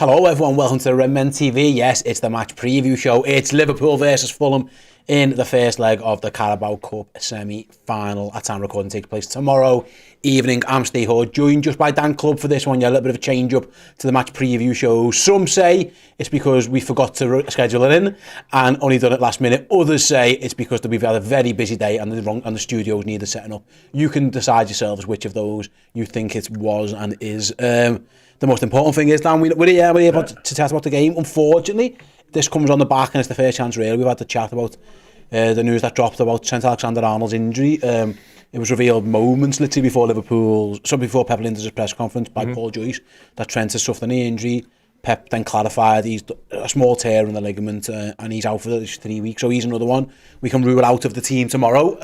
Hello everyone, welcome to the Redmen TV. Yes, it's the match preview show. It's Liverpool versus Fulham in the first leg of the Carabao Cup semi-final. At time recording takes place tomorrow evening. I'm Ste Dan, joined just by Dan Club for this one. Yeah, a little bit of a change up to the match preview show. Some say it's because we forgot to schedule it in and only done it last minute. Others say it's because we've had a very busy day and the studios need the setting up. You can decide yourselves which of those you think it was and is. The most important thing is, Dan, we're able to chat about the game. Unfortunately, this comes on the back and it's the first chance really we've had to chat about the news that dropped about Trent Alexander-Arnold's injury. It was revealed moments literally before Pep Lijnders' press conference by Paul Joyce that Trent has suffered a knee injury. Pep then clarified he's a small tear in the ligament and he's out for 3 weeks, so he's another one we can rule out of the team tomorrow.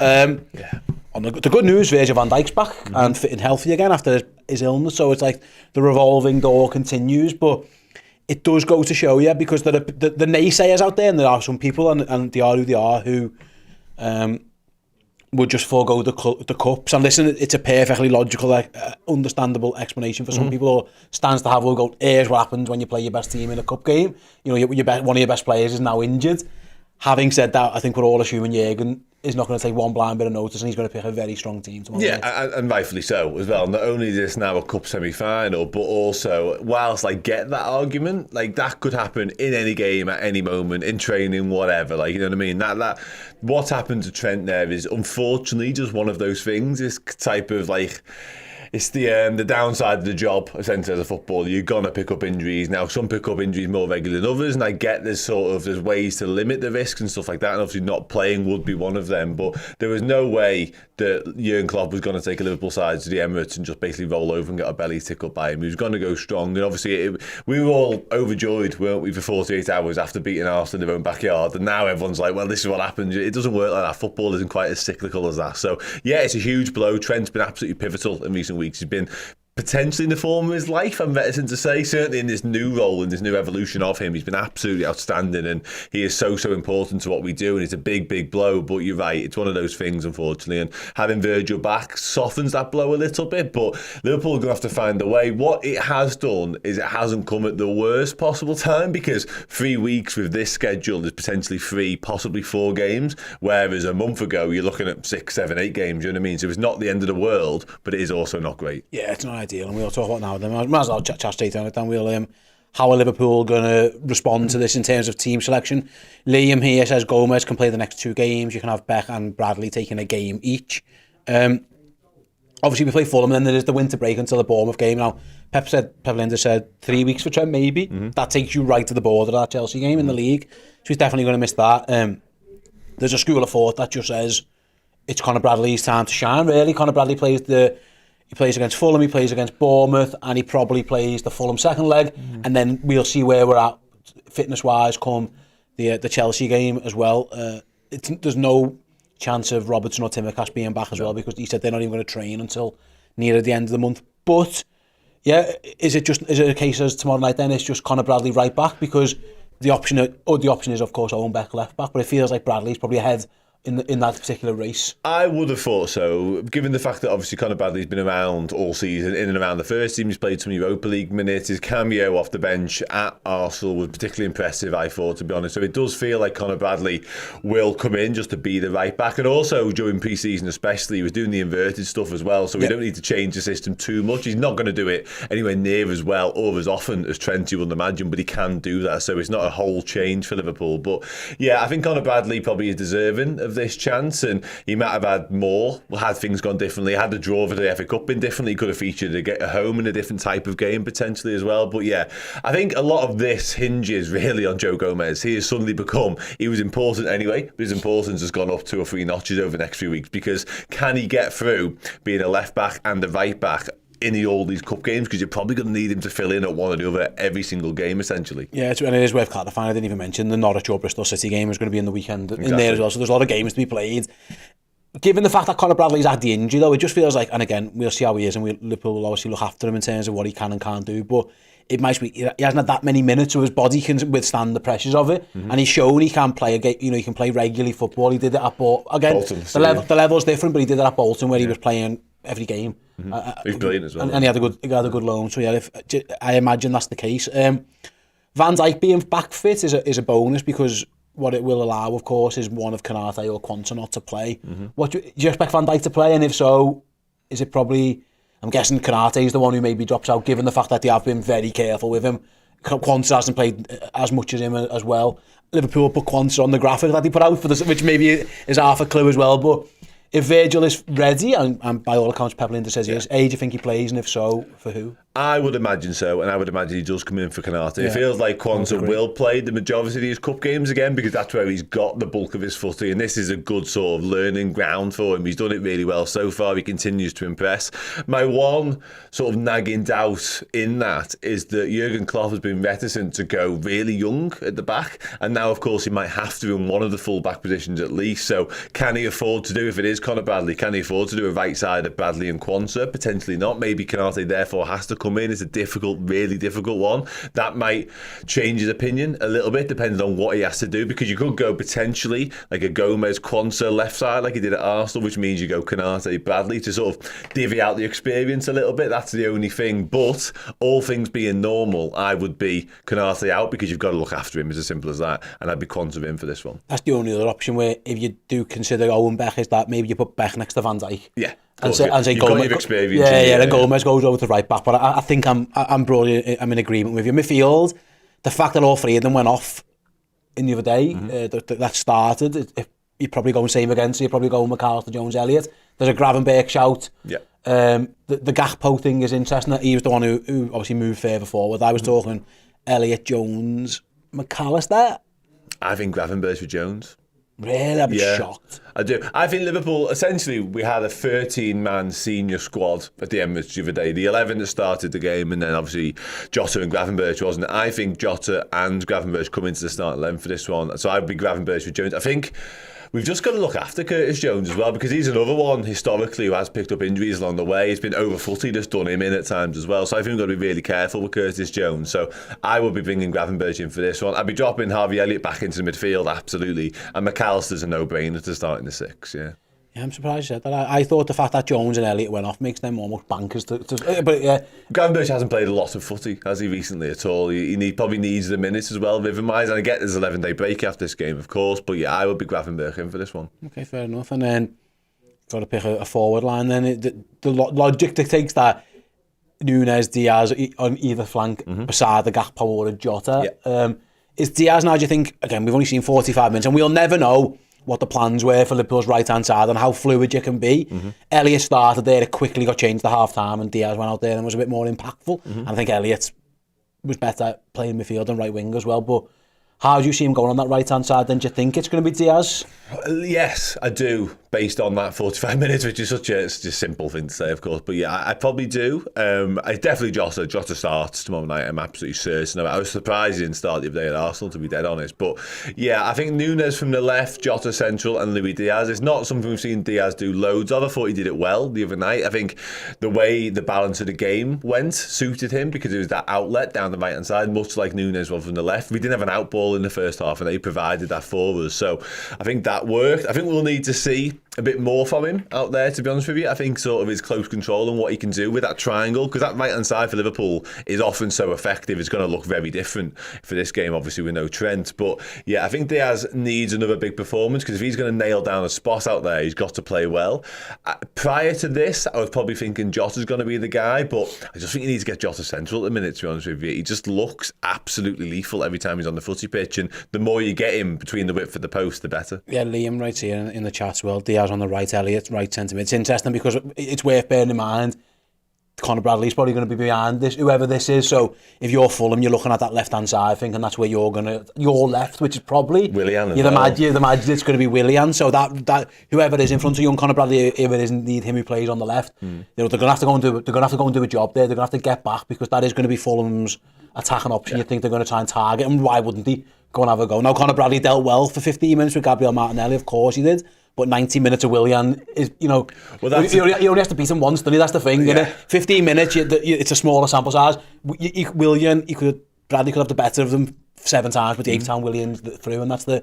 On the good news, Virgil van Dijk's back and fit and healthy again after his illness, so it's like the revolving door continues. But it does go to show, because there are the naysayers out there, and there are some people, and they are who they are, who would just forego the cups. And listen, it's a perfectly logical, understandable explanation for some people, or stands to have. We'll go, here's what happens when you play your best team in a cup game. You know, one of your best players is now injured. Having said that, I think we're all assuming Jürgen is not going to take one blind bit of notice and he's going to pick a very strong team tomorrow night. And rightfully so as well. Not only is this now a cup semi-final, but also, whilst I get that argument, like that could happen in any game at any moment, in training, whatever, like, you know what I mean? That what's happened to Trent there is unfortunately just one of those things, this type of like, it's the downside of the job, essentially, as a footballer. You're going to pick up injuries. Now, some pick up injuries more regularly than others, and I get there's ways to limit the risks and stuff like that, and obviously not playing would be one of them, but there was no way that Jurgen Klopp was going to take a Liverpool side to the Emirates and just basically roll over and get our bellies tickled by him. He was going to go strong, and obviously we were all overjoyed, weren't we, for 48 hours after beating Arsenal in their own backyard, and now everyone's like, well, this is what happened. It doesn't work like that. Football isn't quite as cyclical as that. So, yeah, it's a huge blow. Trent's been absolutely pivotal in recent weeks. He's been potentially in the form of his life, I'm reticent to say. Certainly in this new role, in this new evolution of him, he's been absolutely outstanding, and he is so important to what we do, and it's a big blow. But you're right, it's one of those things, unfortunately, and having Virgil back softens that blow a little bit, but Liverpool are going to have to find a way. What it has done is it hasn't come at the worst possible time, because 3 weeks with this schedule is potentially 3, possibly 4 games, whereas a month ago you're looking at 6, 7, 8 games, you know what I mean? So it's not the end of the world, but it is also not great. Yeah, it's not ideal, and we'll talk about now. Then might as well chat straight on it. Then we'll how are Liverpool going to respond to this in terms of team selection? Liam here says Gomez can play the next 2 games. You can have Beck and Bradley taking a game each. Obviously we play Fulham, and then there is the winter break until the Bournemouth game. Now Pep Lijnders said 3 weeks for Trent, maybe. That takes you right to the border of that Chelsea game in the league, so he's definitely going to miss that. There's a school of thought that just says it's Conor Bradley's time to shine, really. Conor Bradley plays against Fulham, he plays against Bournemouth, and he probably plays the Fulham second leg, and then we'll see where we're at fitness-wise come the Chelsea game as well. There's no chance of Robertson or Timmercast being back as well, because he said they're not even going to train until near the end of the month. But yeah, is it a case as tomorrow night then it's just Conor Bradley right back, because the option is of course Owen Beck left back, but it feels like Bradley's probably ahead in that particular race? I would have thought so, given the fact that obviously Conor Bradley's been around all season, in and around the first team. He's played some Europa League minutes. His cameo off the bench at Arsenal was particularly impressive, I thought, to be honest. So it does feel like Conor Bradley will come in just to be the right back, and also during pre-season especially, he was doing the inverted stuff as well, so we don't need to change the system too much. He's not going to do it anywhere near as well or as often as Trent, you would imagine, but he can do that, so it's not a whole change for Liverpool. But yeah, I think Conor Bradley probably is deserving of this chance, and he might have had more had things gone differently. Had the draw for the FA Cup been differently, he could have featured a home in a different type of game potentially as well. But yeah, I think a lot of this hinges really on Joe Gomez. He has suddenly he was important anyway, but his importance has gone up 2 or 3 notches over the next few weeks, because can he get through being a left back and a right back in all these cup games, because you're probably going to need him to fill in at one or the other every single game, essentially. Yeah, and it is worth clarifying, I didn't even mention the Norwich or Bristol City game is going to be in the weekend in there as well, so there's a lot of games to be played. Given the fact that Conor Bradley's had the injury though, it just feels like, and again, we'll see how he is, and Liverpool will obviously look after him in terms of what he can and can't do, but it might be, he hasn't had that many minutes, so his body can withstand the pressures of it, and he's shown he can play he can play regularly football. He did it at Bolton. Again, the level's different, but he did it at Bolton where he was playing every game. He's brilliant as well. And he had a good loan. So yeah, I imagine that's the case. Van Dijk being back fit is a bonus, because what it will allow, of course, is one of Konate or Quanta not to play. What do you expect Van Dijk to play? And if so, is it probably... I'm guessing Konate is the one who maybe drops out, given the fact that they have been very careful with him. Quanta hasn't played as much as him as well. Liverpool put Quanta on the graphic that he put out for this, which maybe is half a clue as well. But if Virgil is ready, and by all accounts Pep Lijnders says he is, do you think he plays, and if so, for who? I would imagine so, and I would imagine he does come in for Konate. It feels like Quanta will play the majority of these cup games again, because that's where he's got the bulk of his footy, and this is a good sort of learning ground for him. He's done it really well so far. He continues to impress. My one sort of nagging doubt in that is that Jurgen Klopp has been reticent to go really young at the back, and now, of course, he might have to in one of the full-back positions at least. So can he afford to do, if it is Conor Bradley, can he afford to do a right side of Bradley and Quanta? Potentially not. Maybe Konate therefore has to come in. It's a difficult, really difficult one. That might change his opinion a little bit, depending on what he has to do, because you could go potentially like a Gomez Quanta left side like he did at Arsenal, which means you go Konate Bradley to sort of divvy out the experience a little bit. That's the only thing. But all things being normal, I would be Konate out, because you've got to look after him. It's as simple as that. And I'd be Quanta in for this one. That's the only other option, where if you do consider Owen Beck, is that maybe you put Beck next to Van Dijk. Yeah. And say Gomez, and Gomez goes over to right back. But I think I'm broadly in agreement with you. Midfield, the fact that all three of them went off in the other day, that started, you're probably going same again. So you're probably going McAllister, Jones, Elliott. There's a Gravenberch shout. Yeah. The Gakpo thing is interesting. He was the one who obviously moved further forward. I was talking Elliott, Jones, McAllister. I think Gravenberch for Jones. Really? I'd be shocked. I do. I think Liverpool, essentially, we had a 13-man senior squad at the Emirates the other day. The 11 that started the game, and then obviously Jota and Gravenberch, wasn't it? I think Jota and Gravenberch come into the starting 11 for this one. So I'd be Gravenberch for Jones. I think we've just got to look after Curtis Jones as well, because he's another one historically who has picked up injuries along the way. He's been over-footy, that's done him in at times as well. So I think we've got to be really careful with Curtis Jones. So I would be bringing Gravenberch in for this one. I'd be dropping Harvey Elliott back into the midfield, absolutely. And McAllister's a no-brainer to start in the 6, yeah. Yeah, I'm surprised you said that. I thought the fact that Jones and Elliott went off makes them almost bankers. But yeah, Gravenberch hasn't played a lot of footy, has he, recently at all? He probably needs the minutes as well, rhythm-wise. And I get there's an 11-day break after this game, of course. But yeah, I would be Gravenberch in for this one. Okay, fair enough. And then got to pick a forward line. Then the logic dictates that Núñez, Diaz on either flank, beside the Gakpo or a Jota. Yeah. Is Diaz now? Do you think? Again, we've only seen 45 minutes, and we'll never know what the plans were for Liverpool's right-hand side and how fluid you can be. Elliott started there, it quickly got changed to half-time, and Diaz went out there and was a bit more impactful. And I think Elliott was better playing midfield and right wing as well. But how do you see him going on that right-hand side then? Do you think it's going to be Diaz? Yes, I do, based on that 45 minutes, which is such a simple thing to say, of course. But yeah, I probably do. I definitely Jota starts tomorrow night, I'm absolutely certain. I was surprised he didn't start the other day at Arsenal, to be dead honest. But yeah, I think Núñez from the left, Jota central, and Luis Diaz. It's not something we've seen Diaz do loads of. I thought he did it well the other night. I think the way the balance of the game went suited him, because it was that outlet down the right-hand side, much like Núñez was from the left. We didn't have an outball in the first half, and they provided that for us. So I think that worked. I think we'll need to see a bit more from him out there, to be honest with you. I think sort of his close control and what he can do with that triangle, because that right-hand side for Liverpool is often so effective. It's going to look very different for this game, obviously, with no Trent. But yeah, I think Diaz needs another big performance, because if he's going to nail down a spot out there, he's got to play well. Prior to this, I was probably thinking Jota's going to be the guy, but I just think you need to get Jota central at the minute, to be honest with you. He just looks absolutely lethal every time he's on the footy pitch, and the more you get him between the width of the post, the better. Yeah, Liam writes here in the chat as well, Diaz on the right, Elliott right centre mid. It's interesting because it's worth bearing in mind Conor Bradley's probably going to be behind this, whoever this is. So if you're Fulham, you're looking at that left-hand side thinking that's where you're left, which is probably Willian. You'd imagine it's going to be Willian. So that whoever is in front of young Conor Bradley, if it isn't need him who plays on the left, they're going to have to go and do a job there. They're going to have to get back, because that is going to be Fulham's attacking option. You think they're going to try and target him? Why wouldn't he go and have a go? Now Conor Bradley dealt well for 15 minutes with Gabriel Martinelli, of course he did. But 90 minutes of Willian is, he only has to beat him once, doesn't he? That's the thing. Yeah. 15 minutes, it's a smaller sample size. Bradley could have the better of them 7 times, but the 8th time Willian's through, and that's the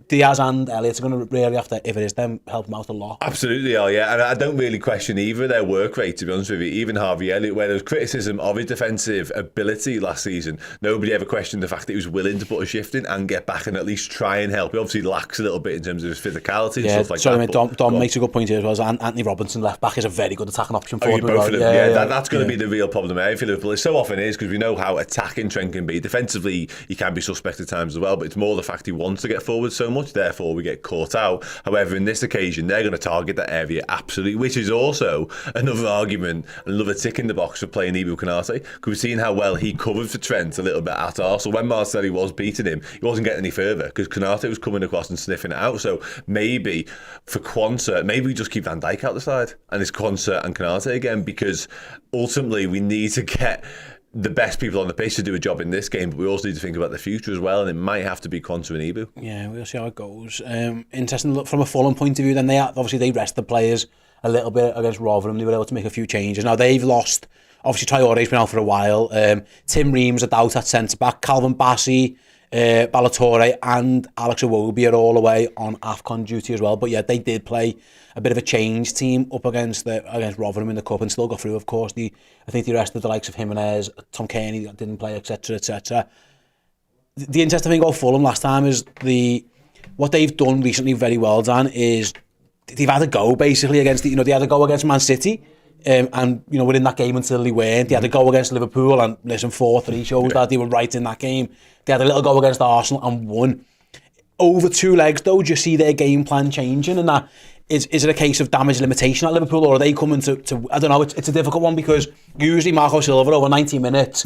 Diaz and Elliott are going to really have to, if it is them, help them out a lot. Absolutely are, yeah. And I don't really question either their work rate, to be honest with you. Even Harvey Elliott, where there was criticism of his defensive ability last season, nobody ever questioned the fact that he was willing to put a shift in and get back and at least try and help. He obviously lacks a little bit in terms of his physicality and stuff like that. Mate, Dom makes a good point here as well. Anthony Robinson, left back, is a very good attacking option for them. Both of them, that's going to be the real problem there for Liverpool. It so often is, because we know how attacking Trent can be. Defensively, he can be suspect at times as well, but it's more the fact he wants to get forward so much, therefore we get caught out. However, in this occasion, they're going to target that area absolutely, which is also another argument, another tick in the box for playing Ibu Konate, because we've seen how well he covered for Trent a little bit at Arsenal. When Martinelli was beating him, he wasn't getting any further because Konate was coming across and sniffing it out. So maybe for Quansah, maybe we just keep Van Dijk out the side and it's Quansah and Konate again, because ultimately we need to get the best people on the pitch to do a job in this game, but we also need to think about the future as well, and it might have to be Quansah and Ibu. Yeah, we'll see how it goes. Interesting look from a Fulham point of view. Then they rest the players a little bit against Rotherham. They were able to make a few changes. Now they've lost. Obviously, Traore's been out for a while. Tim Ream's a doubt at centre back. Calvin Bassey, Ballatore, and Alex Iwobi are all away on AFCON duty as well. But yeah, they did play a bit of a change team up against Rotherham in the Cup and still got through, of course. I think the rest of the likes of Jimenez, Tom Kearney didn't play, etc., etc. The interesting thing about Fulham last time is what they've done recently very well, Dan, is they've had a go basically against they had a go against Man City. And we're in that game until they weren't. They had a go against Liverpool and 4-3 showed that they were right in that game. They had a little go against Arsenal and won. Over 2 legs though, do you see their game plan changing? And that is it a case of damage limitation at Liverpool, or are they coming to I don't know, it's a difficult one, because usually Marco Silva over 90 minutes,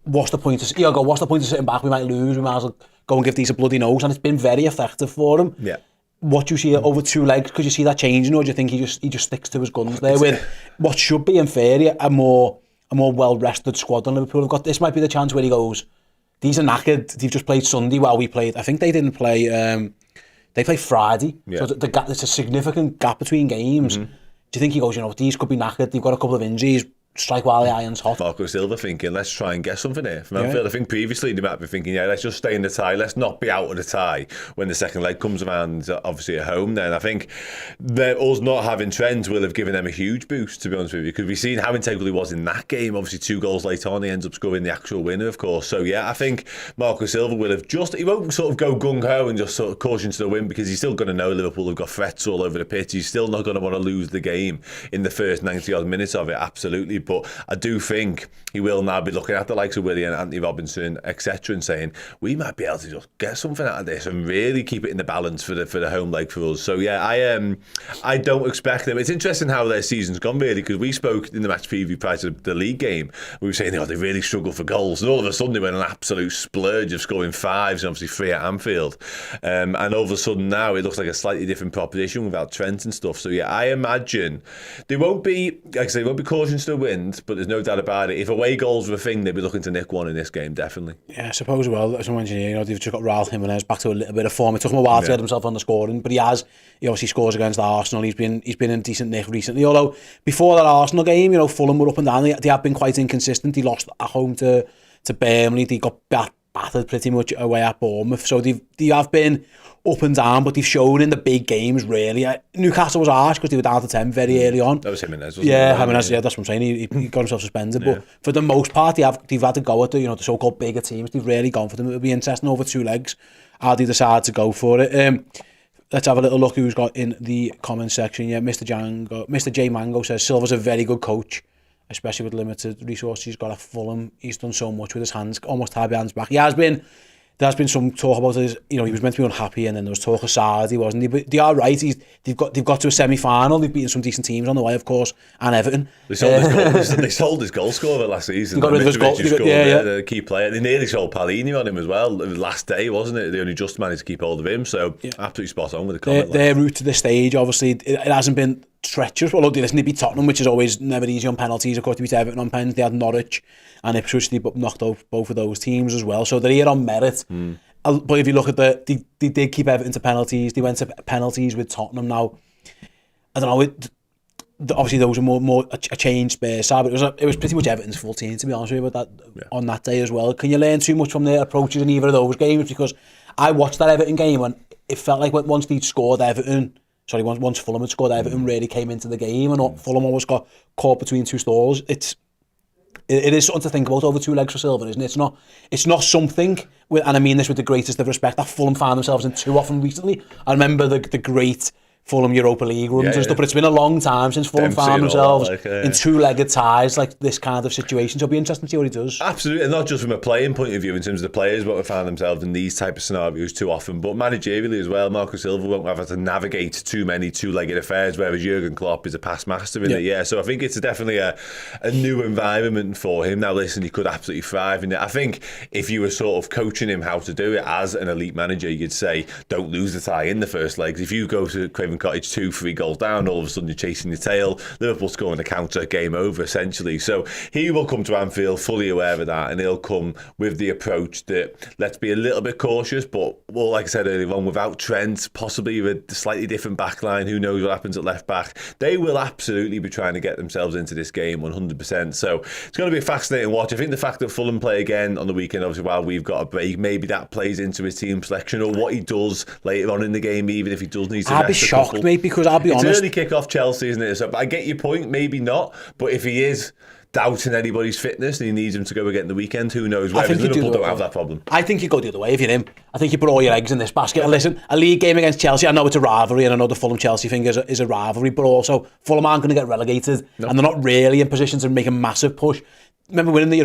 what's the point of sitting back? We might lose, we might as well go and give these a bloody nose, and it's been very effective for them. Yeah. What do you see over 2 legs? Could you see that changing, or do you think he just sticks to his guns there with what should be, in theory, a more well-rested squad than Liverpool have got? This might be the chance where he goes, these are knackered, they've just played Sunday while we played. I think they didn't play, they played Friday, so there's a significant gap between games. Do you think he goes, these could be knackered, they've got a couple of injuries, strike while the iron's hot? Marco Silva thinking, let's try and get something here from Anfield. I think previously they might be thinking, let's just stay in the tie, let's not be out of the tie when the second leg comes around, obviously at home then. I think that us not having Trent will have given them a huge boost, to be honest with you, because we've seen how integral he was in that game. Obviously 2 goals later on, he ends up scoring the actual winner, of course. So yeah, I think Marco Silva will have he won't sort of go gung-ho and just sort of caution to the wind, because he's still going to know Liverpool have got threats all over the pitch. He's still not going to want to lose the game in the first 90 odd minutes of it, absolutely. But I do think he will now be looking at the likes of Willie and Anthony Robinson, etc., and saying, we might be able to just get something out of this and really keep it in the balance for the home leg for us. So yeah, I don't expect them. It's interesting how their season's gone, really, because we spoke in the match preview prior to the league game. We were saying, they really struggle for goals, and all of a sudden they went an absolute splurge of scoring 5s and obviously 3 at Anfield. And all of a sudden now it looks like a slightly different proposition without Trent and stuff. So yeah, I imagine they won't be, like I say, they won't be cautions to the wind, but there's no doubt about it. If away goals were a thing, they'd be looking to nick one in this game, definitely. Yeah, I suppose. Well, as I mentioned, they've just got Ralph Jimenez back to a little bit of form. It took him a while to get himself on the scoring, but he obviously scores against Arsenal. He's been in decent nick recently. Although before that Arsenal game, Fulham were up and down. They have been quite inconsistent. They lost at home to Burnley. They got battered pretty much away at Bournemouth. So they have been up and down, but they've shown in the big games, really. Newcastle was harsh because they were down to 10 very early on. That was Jimenez, wasn't it? Yeah, Jimenez, that's what I'm saying. He got himself suspended. But for the most part, they've had to go at the so-called bigger teams. They've really gone for them. It'll be interesting over 2 legs how they decide to go for it. Let's have a little look who's got in the comment section. Yeah, Mr. J Mango says, Silva's a very good coach, especially with limited resources. He's got a Fulham. He's done so much with his hands, almost tied behind his back. He has been. There's been some talk about his, he was meant to be unhappy, and then there was talk of Saudi, wasn't he? But they are right. They've got to a semi-final. They've beaten some decent teams on the way, of course, and Everton. They sold his goal scorer last season. They got rid of his goal. The key player. They nearly sold Palini on him as well. The last day, wasn't it? They only just managed to keep hold of him. So absolutely spot on with the comment. Their route to this stage, obviously, it hasn't been treacherous. Well, they beat Tottenham, which is always never easy on penalties. Of course, they beat Everton on penalties. They had Norwich and Ipswich. They knocked out both of those teams as well. So they're here on merit. But if you look at they did keep Everton to penalties. They went to penalties with Tottenham. Now, I don't know. Obviously, those are more a changed Spurs side, but it was pretty much Everton's full team, to be honest with you, on that day as well. Can you learn too much from their approaches in either of those games? Because I watched that Everton game and it felt like once Fulham had scored, Everton really came into the game, and Fulham always got caught between two stalls. It is something to think about over two legs for Silva, isn't it? It's not something, and I mean this with the greatest of respect, that Fulham found themselves in too often recently. I remember the great Fulham Europa League runs and stuff, but it's been a long time since Fulham found themselves in two-legged ties like this kind of situation. So it'll be interesting to see what he does. Absolutely, and not just from a playing point of view in terms of the players won't have found themselves in these type of scenarios too often, but managerially as well. Marco Silva won't have to navigate too many two-legged affairs, whereas Jurgen Klopp is a past master in it. Yeah, so I think it's definitely a new environment for him. Now listen, he could absolutely thrive in it. I think if you were sort of coaching him how to do it as an elite manager, you'd say don't lose the tie in the first legs. If you go to Craven Cottage 2-3 goals down, all of a sudden you're chasing your tail, Liverpool scoring a counter, game over essentially. So he will come to Anfield fully aware of that, and he'll come with the approach that let's be a little bit cautious, but well, like I said earlier on, without Trent, possibly with a slightly different back line, who knows what happens at left back, they will absolutely be trying to get themselves into this game 100%. So it's going to be a fascinating watch. I think the fact that Fulham play again on the weekend, obviously while we've got a break, maybe that plays into his team selection or what he does later on in the game, even if he does need to I'd be shocked, mate, because I'll be honest. It's early kick-off Chelsea, isn't it? So I get your point, maybe not. But if he is doubting anybody's fitness and he needs him to go again the weekend, who knows? Whereas Liverpool don't have that problem. I think you go the other way if you're him. I think you put all your eggs in this basket. And listen, a league game against Chelsea, I know it's a rivalry, and I know the Fulham-Chelsea thing is a rivalry, but also Fulham aren't going to get relegated, and they're not really in position to make a massive push. Remember winning the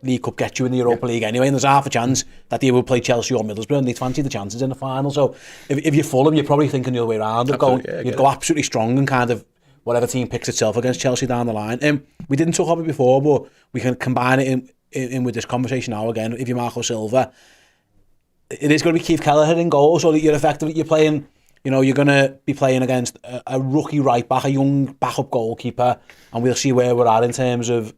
League Cup gets you in the Europa League anyway, and there's half a chance that they will play Chelsea or Middlesbrough, and they'd fancy the chances in the final. So if you're Fulham, you're probably thinking the other way around. You'd go absolutely strong and kind of whatever team picks itself against Chelsea down the line. We didn't talk about it before, but we can combine it in with this conversation now again. If you're Marco Silva, it is going to be Keith Kelleher in goal, so that you're playing. You know, you're going to be playing against a rookie right back, a young backup goalkeeper, and we'll see where we're at in terms of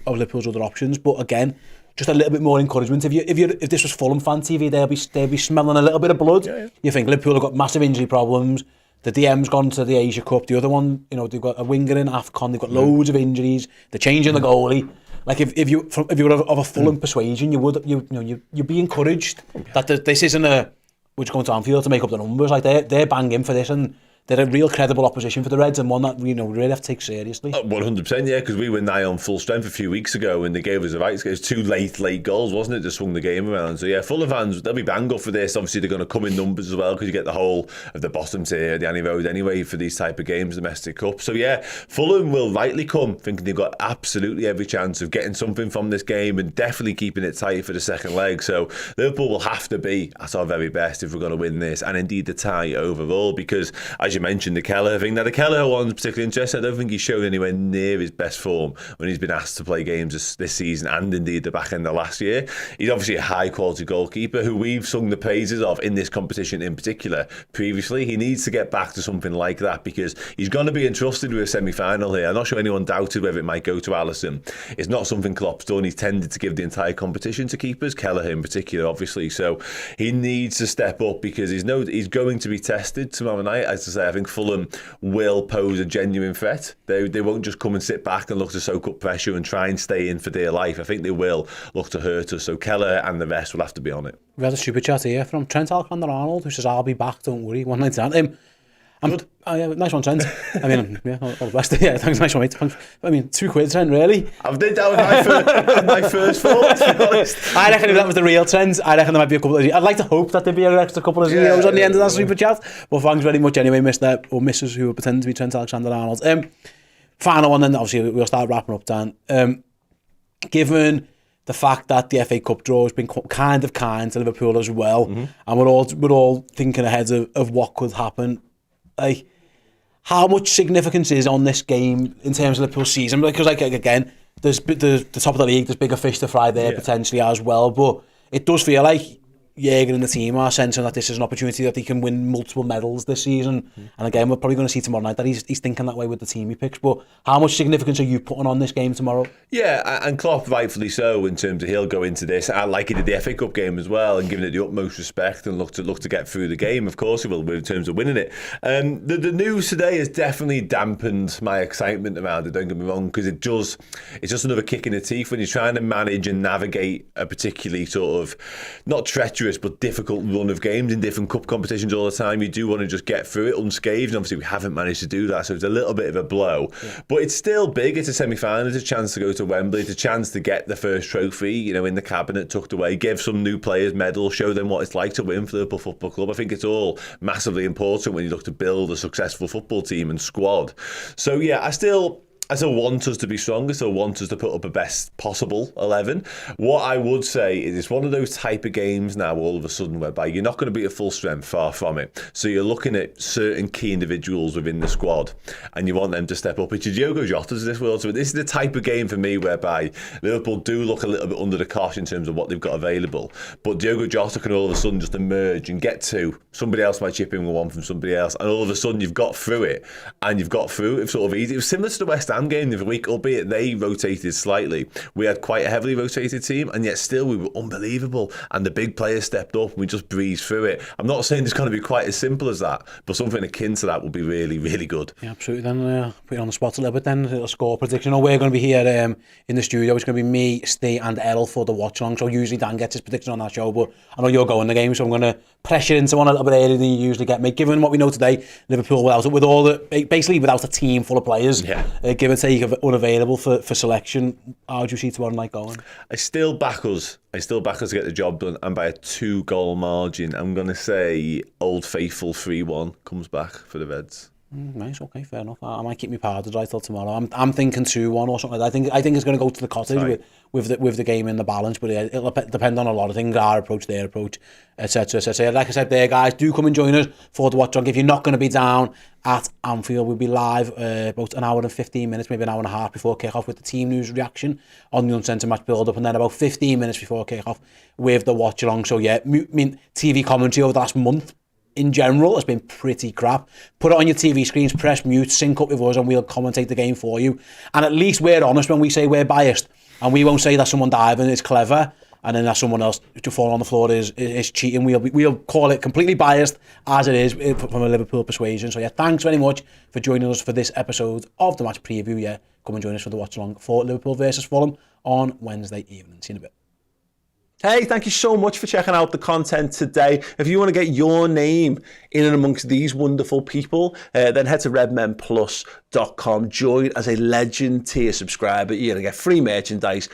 Liverpool's other options. But again, just a little bit more encouragement. If this was Fulham fan TV, they'll be smelling a little bit of blood. You think Liverpool have got massive injury problems. The DM's gone to the Asia Cup. The other one, you know, they've got a winger in AFCON. They've got loads of injuries. They're changing the goalie. Like if you were of a Fulham persuasion, you'd be encouraged that this isn't we're just going to Anfield to make up the numbers. Like they're banging for this, and they're a real credible opposition for the Reds, and one that we really have to take seriously. 100%, yeah, because we were nigh on full strength a few weeks ago, and they gave us a right. It was two late goals, wasn't it? That swung the game around. So yeah, Fulham fans, they'll be bang up for this. Obviously, they're going to come in numbers as well, because you get the whole of the bottom tier, the Annie Road anyway for these type of games, domestic cup. So yeah, Fulham will rightly come thinking they've got absolutely every chance of getting something from this game and definitely keeping it tight for the second leg. So Liverpool will have to be at our very best if we're going to win this, and indeed the tie overall, because as you mentioned, the Kelleher thing. Now the Kelleher one's particularly interesting. I don't think he's shown anywhere near his best form when he's been asked to play games this season, and indeed the back end of last year. He's obviously a high quality goalkeeper who we've sung the praises of in this competition in particular previously. He needs to get back to something like that, because he's going to be entrusted with a semi-final here. I'm not sure anyone doubted whether it might go to Alisson. It's not something Klopp's done. He's tended to give the entire competition to keepers, Kelleher in particular, obviously. So he needs to step up, because he's going to be tested tomorrow night. As I say, I think Fulham will pose a genuine threat. They won't just come and sit back and look to soak up pressure and try and stay in for dear life. I think they will look to hurt us. So Kelleher and the rest will have to be on it. We had a super chat here from Trent Alexander-Arnold, who says, "I'll be back, don't worry." 199. Nice one, Trent. I mean, yeah, all the best. Yeah, thanks, nice one, mate. I mean, £2, Trent, really? That was my first thought, to be honest. I reckon if that was the real Trent, I reckon there might be a couple of... I'd like to hope that there'd be an extra couple of zeros on the end of that super chat. But thanks very much anyway, Mr. or Mrs. who pretend to be Trent Alexander-Arnold. Final one, then obviously we'll start wrapping up, Dan. Given the fact that the FA Cup draw has been kind to Liverpool as well, and we're all thinking ahead of what could happen, like, how much significance is on this game in terms of Liverpool's season? Because, like, again, there's the top of the league, there's bigger fish to fry there potentially as well, but it does feel like Jürgen and the team are sensing that this is an opportunity that he can win multiple medals this season. And again, we're probably going to see tomorrow night that he's thinking that way with the team he picks. But how much significance are you putting on this game tomorrow? Yeah, and Klopp rightfully so, in terms of he'll go into this, like he did the FA Cup game as well, and giving it the utmost respect and look to get through the game. Of course he will, in terms of winning it. The news today has definitely dampened my excitement around it, don't get me wrong, because it's just another kick in the teeth when you're trying to manage and navigate a particularly sort of, not treacherous, but difficult run of games in different cup competitions all the time. You do want to just get through it unscathed, and obviously we haven't managed to do that, so it's a little bit of a blow. Yeah. But it's still big. It's a semi-final. It's a chance to go to Wembley. It's a chance to get the first trophy, in the cabinet tucked away, give some new players medals, show them what it's like to win for the Liverpool Football Club. I think it's all massively important when you look to build a successful football team and squad. So yeah, I still want us to be strong. I still want us to put up a best possible 11. What I would say is it's one of those type of games now all of a sudden whereby you're not going to be at full strength, far from it. So you're looking at certain key individuals within the squad and you want them to step up. It's your Diogo Jotas of this world. So this is the type of game for me whereby Liverpool do look a little bit under the cosh in terms of what they've got available. But Diogo Jota can all of a sudden just emerge and get to. Somebody else might chip in with one from somebody else. And all of a sudden you've got through it. And you've got through it sort of easy. It was similar to the West Ham game the other week, albeit they rotated slightly. We had quite a heavily rotated team, and yet still we were unbelievable. And the big players stepped up, and we just breezed through it. I'm not saying it's going to be quite as simple as that, but something akin to that would be really, really good. Yeah, absolutely. Then put you on the spot a little bit. Then a score prediction. We're going to be here in the studio. It's going to be me, Ste, and Errol for the watch along. So usually Dan gets his prediction on that show, but I know you're going the game, so I'm going to pressure into one a little bit earlier than you usually get me. Given what we know today, Liverpool basically without a team full of players, give or take, unavailable for selection. How do you see tomorrow night going? I still back us to get the job done, and by a 2-goal margin. I'm going to say Old Faithful 3-1 comes back for the Reds. Nice, okay, fair enough. I might keep my powder dry till tomorrow. I'm thinking 2-1 or something like that. I think it's going to go to the cottage with the game in the balance, but it'll depend on a lot of things, our approach, their approach, etc. Like I said there, guys, do come and join us for the watch on. If you're not going to be down at Anfield, we'll be live about an hour and 15 minutes, maybe an hour and a half before kick-off with the team news reaction on the Uncensored Match build-up, and then about 15 minutes before kick-off with the watch along. So yeah, TV commentary over the last month in general has been pretty crap. Put it on your TV screens, press mute, sync up with us, and we'll commentate the game for you. And at least we're honest when we say we're biased, and we won't say that someone diving is clever and then that someone else to fall on the floor is cheating. We'll call it completely biased as it is from a Liverpool persuasion. So yeah, thanks very much for joining us for this episode of the match preview. Yeah, come and join us for the watch along for Liverpool versus Fulham on Wednesday evening. See you in a bit. Hey, thank you so much for checking out the content today. If you want to get your name in and amongst these wonderful people, then head to redmenplus.com. Join as a Legend tier subscriber. You're going to get free merchandise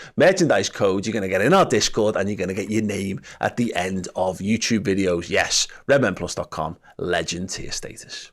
codes. You're going to get in our Discord, and you're going to get your name at the end of YouTube videos. Yes, redmenplus.com, Legend tier status.